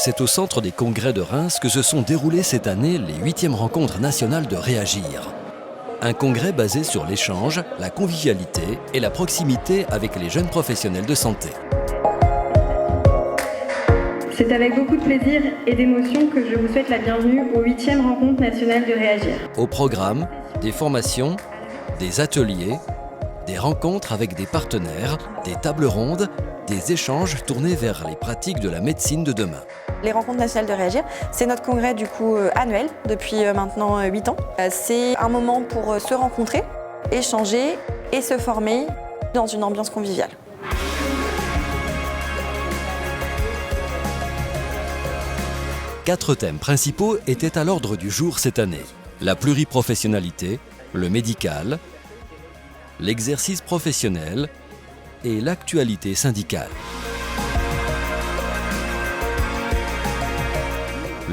c'est au Centre des Congrès de Reims que se sont déroulées cette année les 8e rencontres nationales de Réagir. Un congrès basé sur l'échange, la convivialité et la proximité avec les jeunes professionnels de santé. C'est avec beaucoup de plaisir et d'émotion que je vous souhaite la bienvenue aux 8e rencontres nationales de Réagir. Au programme, des formations, des ateliers, des rencontres avec des partenaires, des tables rondes, des échanges tournés vers les pratiques de la médecine de demain. Les rencontres nationales de Réagir, c'est notre congrès du coup annuel depuis maintenant 8 ans. C'est un moment pour se rencontrer, échanger et se former dans une ambiance conviviale. Quatre thèmes principaux étaient à l'ordre du jour cette année. La pluriprofessionnalité, le médical, l'exercice professionnel et l'actualité syndicale.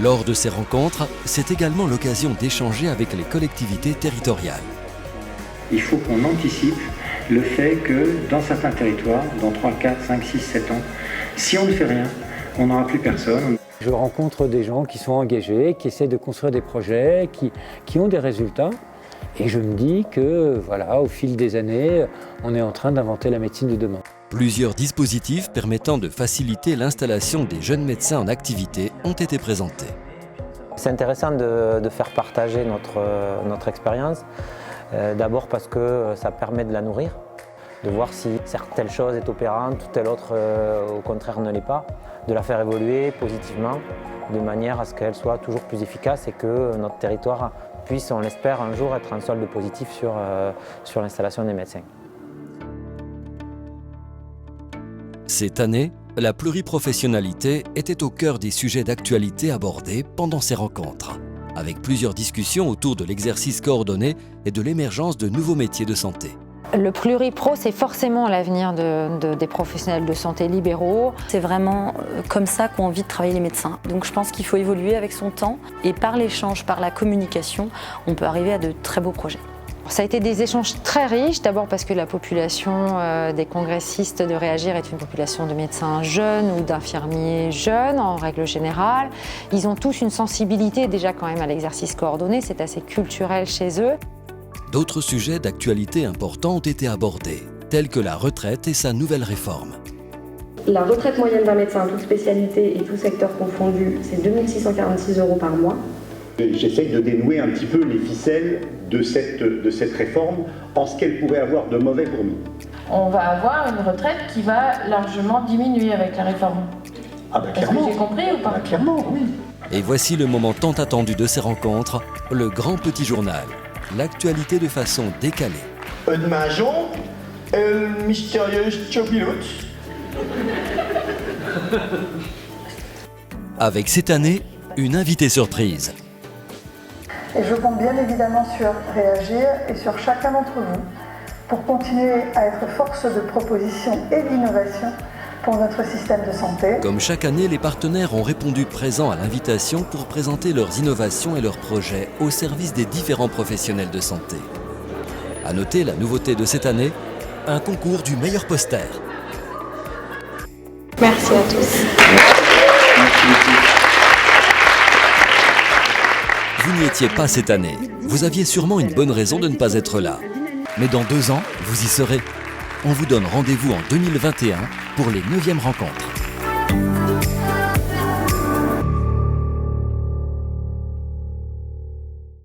Lors de ces rencontres, c'est également l'occasion d'échanger avec les collectivités territoriales. Il faut qu'on anticipe le fait que dans certains territoires, dans 3, 4, 5, 6, 7 ans, si on ne fait rien, on n'aura plus personne. Je rencontre des gens qui sont engagés, qui essaient de construire des projets, qui ont des résultats. Et je me dis que, voilà, au fil des années, on est en train d'inventer la médecine de demain. Plusieurs dispositifs permettant de faciliter l'installation des jeunes médecins en activité ont été présentés. C'est intéressant de faire partager notre expérience. D'abord parce que ça permet de la nourrir, de voir si telle chose est opérante, telle autre au contraire ne l'est pas, de la faire évoluer positivement, de manière à ce qu'elle soit toujours plus efficace et que notre territoire puisse, on l'espère, un jour être un solde positif sur l'installation des médecins. Cette année, la pluriprofessionnalité était au cœur des sujets d'actualité abordés pendant ces rencontres, avec plusieurs discussions autour de l'exercice coordonné et de l'émergence de nouveaux métiers de santé. Le pluripro, c'est forcément l'avenir des professionnels de santé libéraux. C'est vraiment comme ça qu'ont envie de travailler les médecins. Donc je pense qu'il faut évoluer avec son temps et par l'échange, par la communication, on peut arriver à de très beaux projets. Ça a été des échanges très riches, d'abord parce que la population des congressistes de Réagir est une population de médecins jeunes ou d'infirmiers jeunes en règle générale. Ils ont tous une sensibilité déjà quand même à l'exercice coordonné, c'est assez culturel chez eux. D'autres sujets d'actualité importants ont été abordés, tels que la retraite et sa nouvelle réforme. La retraite moyenne d'un médecin, toute spécialité et tout secteur confondu, c'est 2 646 € par mois. J'essaye de dénouer un petit peu les ficelles de cette réforme en ce qu'elle pourrait avoir de mauvais pour nous. On va avoir une retraite qui va largement diminuer avec la réforme. Ah bah clairement. Est-ce que j'ai compris ou pas? Clairement, oui. Et voici le moment tant attendu de ces rencontres, le grand petit journal. L'actualité de façon décalée. Un agent, el mystérieux copilote. Avec cette année, une invitée surprise. Et je compte bien évidemment sur Réagir et sur chacun d'entre vous pour continuer à être force de proposition et d'innovation pour notre système de santé. Comme chaque année, les partenaires ont répondu présents à l'invitation pour présenter leurs innovations et leurs projets au service des différents professionnels de santé. À noter la nouveauté de cette année, un concours du meilleur poster. Merci à tous. Vous n'y étiez pas cette année. Vous aviez sûrement une bonne raison de ne pas être là. Mais dans 2 ans, vous y serez. On vous donne rendez-vous en 2021 pour les 9e rencontres.